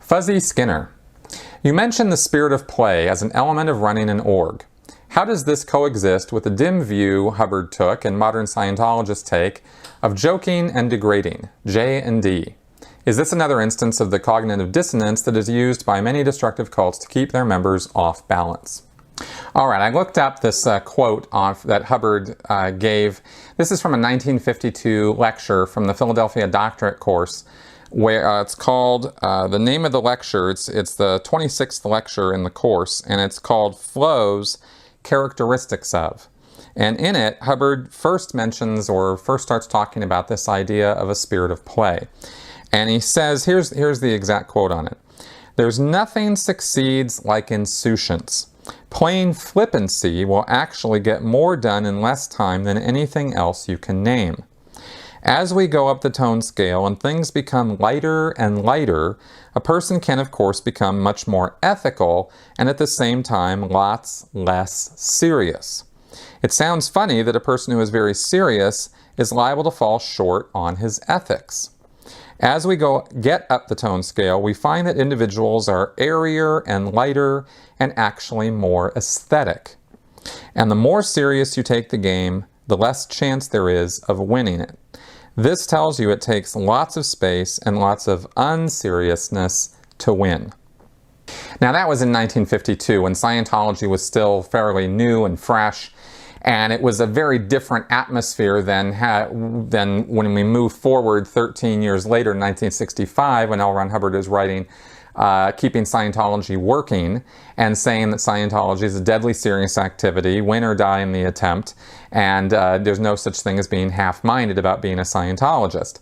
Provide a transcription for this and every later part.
Fuzzy Skinner. You mentioned the spirit of play as an element of running an org. How does this coexist with the dim view Hubbard took and modern Scientologists take of joking and degrading, J and D? Is this another instance of the cognitive dissonance that is used by many destructive cults to keep their members off balance? All right, I looked up this quote that Hubbard gave. This is from a 1952 lecture from the Philadelphia doctorate course, where it's called, the name of the lecture, it's the 26th lecture in the course, and it's called Flows, Characteristics of. And in it, Hubbard first starts talking about this idea of a spirit of play. And he says, here's the exact quote on it. There's nothing succeeds like insouciance. Plain flippancy will actually get more done in less time than anything else you can name. As we go up the tone scale and things become lighter and lighter, a person can of course become much more ethical and at the same time lots less serious. It sounds funny that a person who is very serious is liable to fall short on his ethics. As we get up the tone scale, we find that individuals are airier and lighter and actually more aesthetic. And the more serious you take the game, the less chance there is of winning it. This tells you it takes lots of space and lots of unseriousness to win. Now that was in 1952 when Scientology was still fairly new and fresh, and it was a very different atmosphere than when we move forward 13 years later in 1965 when L. Ron Hubbard is writing Keeping Scientology Working and saying that Scientology is a deadly serious activity, win or die in the attempt, and there's no such thing as being half-minded about being a Scientologist.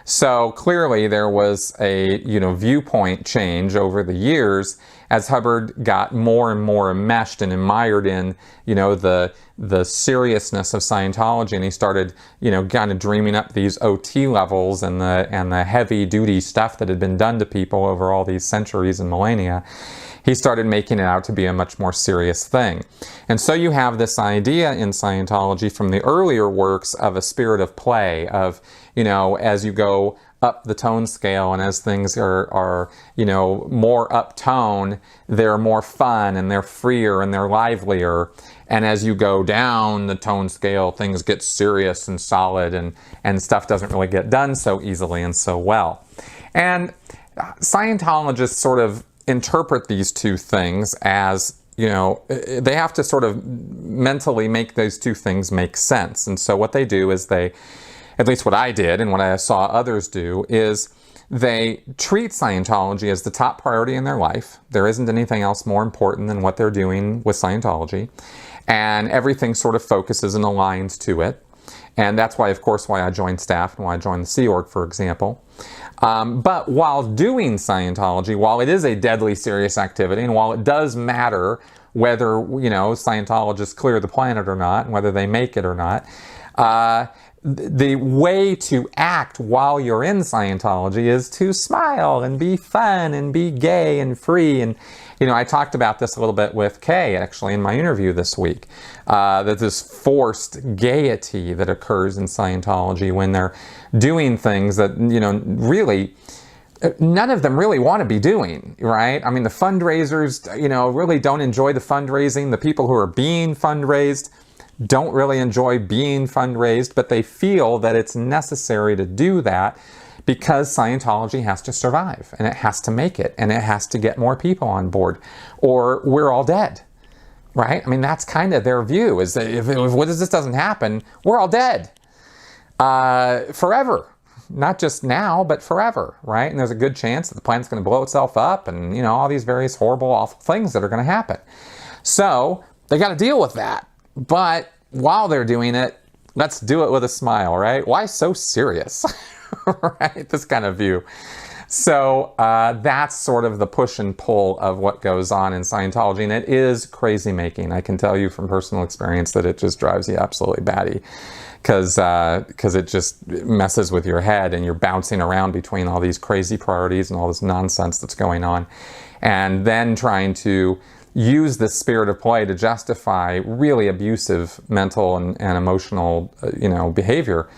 So clearly there was a viewpoint change over the years as Hubbard got more and more enmeshed and mired in the seriousness of Scientology, and he started kind of dreaming up these OT levels and the heavy duty stuff that had been done to people over all these centuries and millennia. He started making it out to be a much more serious thing. And so you have this idea in Scientology from the earlier works of a spirit of play, of, as you go up the tone scale and as things are more uptone, they're more fun and they're freer and they're livelier. And as you go down the tone scale, things get serious and solid and stuff doesn't really get done so easily and so well. And Scientologists sort of interpret these two things as, they have to sort of mentally make those two things make sense. And so what they do is at least what I did and what I saw others do, is they treat Scientology as the top priority in their life. There isn't anything else more important than what they're doing with Scientology. And everything sort of focuses and aligns to it. And that's why, of course, why I joined staff and why I joined the Sea Org, for example. But while doing Scientology, while it is a deadly serious activity, and while it does matter whether, Scientologists clear the planet or not, and whether they make it or not, the way to act while you're in Scientology is to smile and be fun and be gay and free. And, I talked about this a little bit with Kay, actually, in my interview this week, that this forced gaiety that occurs in Scientology when they're doing things that, really, none of them really want to be doing, right? I mean, the fundraisers, really don't enjoy the fundraising. The people who are being fundraised don't really enjoy being fundraised, but they feel that it's necessary to do that because Scientology has to survive, and it has to make it, and it has to get more people on board, or we're all dead, right? I mean, that's kind of their view, is that if this doesn't happen, we're all dead forever. Not just now, but forever, right? And there's a good chance that the planet's going to blow itself up and, all these various horrible, awful things that are going to happen. So they got to deal with that. But while they're doing it, let's do it with a smile, right? Why so serious, right? This kind of view. So that's sort of the push and pull of what goes on in Scientology. And it is crazy making. I can tell you from personal experience that it just drives you absolutely batty. Because it just messes with your head and you're bouncing around between all these crazy priorities and all this nonsense that's going on. And then trying to use this spirit of play to justify really abusive mental and emotional behavior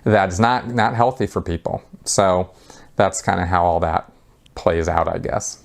that's not healthy for people. So that's kind of how all that plays out, I guess.